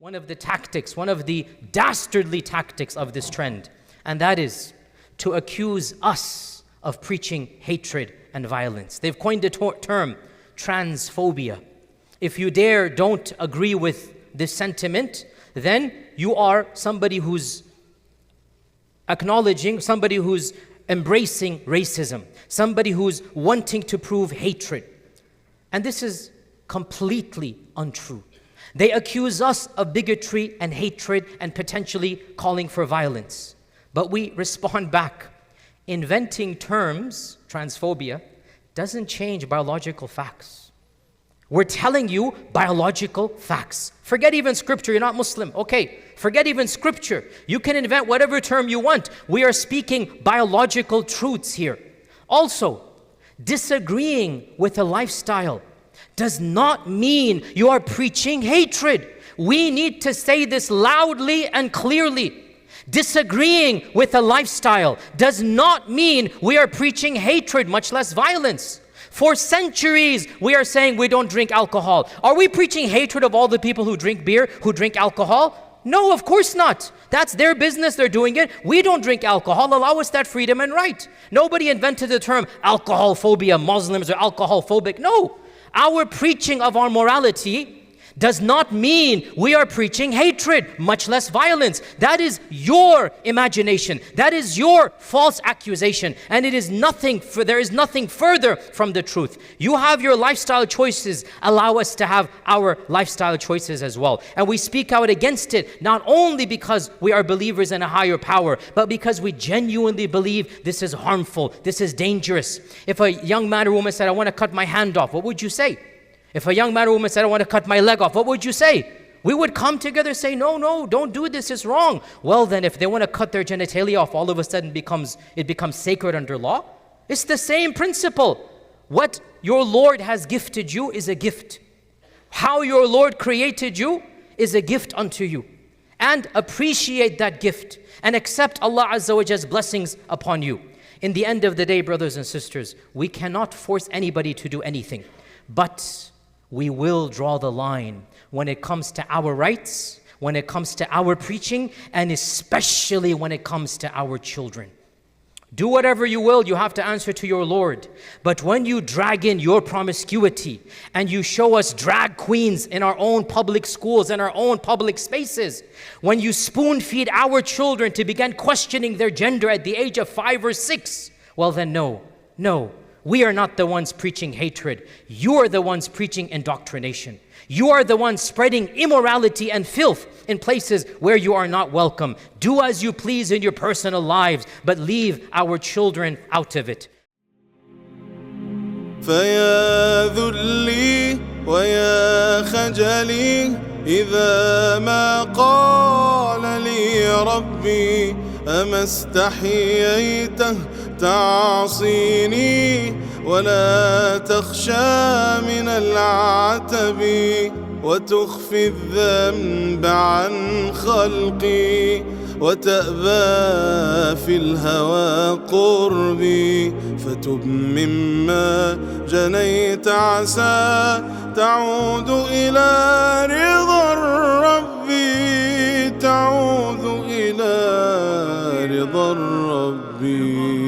one of the tactics, one of the dastardly tactics of this trend, and that is to accuse us of preaching hatred and violence. They've coined the term transphobia. If you dare don't agree with this sentiment, then you are somebody who's acknowledging, somebody who's embracing racism, somebody who's wanting to prove hatred. And this is completely untrue. They accuse us of bigotry and hatred and potentially calling for violence. But we respond back. Inventing terms, transphobia, doesn't change biological facts. We're telling you biological facts. Forget even scripture, you're not Muslim. Okay, forget even scripture. You can invent whatever term you want. We are speaking biological truths here. Also, disagreeing with a lifestyle does not mean you are preaching hatred. We need to say this loudly and clearly. Disagreeing with a lifestyle does not mean we are preaching hatred, much less violence. For centuries, we are saying we don't drink alcohol. Are we preaching hatred of all the people who drink beer, who drink alcohol? No, of course not. That's their business, they're doing it. We don't drink alcohol. Allow us that freedom and right. Nobody invented the term alcohol phobia, Muslims are alcohol phobic. No. Our preaching of our morality does not mean we are preaching hatred, much less violence. That is your imagination. That is your false accusation. And it is there is nothing further from the truth. You have your lifestyle choices. Allow us to have our lifestyle choices as well. And we speak out against it, not only because we are believers in a higher power, but because we genuinely believe this is harmful, this is dangerous. If a young man or woman said, I want to cut my hand off, what would you say? If a young man or woman said, I want to cut my leg off, what would you say? We would come together and say, no, don't do this, it's wrong. Well then, if they want to cut their genitalia off, all of a sudden it becomes sacred under law. It's the same principle. What your Lord has gifted you is a gift. How your Lord created you is a gift unto you. And appreciate that gift and accept Allah Azza wa Jalla's blessings upon you. In the end of the day, brothers and sisters, we cannot force anybody to do anything. But we will draw the line when it comes to our rights, when it comes to our preaching, and especially when it comes to our children. Do whatever you will, you have to answer to your Lord. But when you drag in your promiscuity and you show us drag queens in our own public schools and our own public spaces, when you spoon feed our children to begin questioning their gender at the age of 5 or 6, well then no. We are not the ones preaching hatred. You are the ones preaching indoctrination. You are the ones spreading immorality and filth in places where you are not welcome. Do as you please in your personal lives, but leave our children out of it. فيا ذلي ويا خجلي إذا ما قال لي ربي أما استحييته تعصيني ولا تخشى من العتب وتخفي الذنب عن خلقي وتأبى في الهوى قربي فتب مما جنيت عسى تعود إلى رضا الرب تعود إلى رضا الرب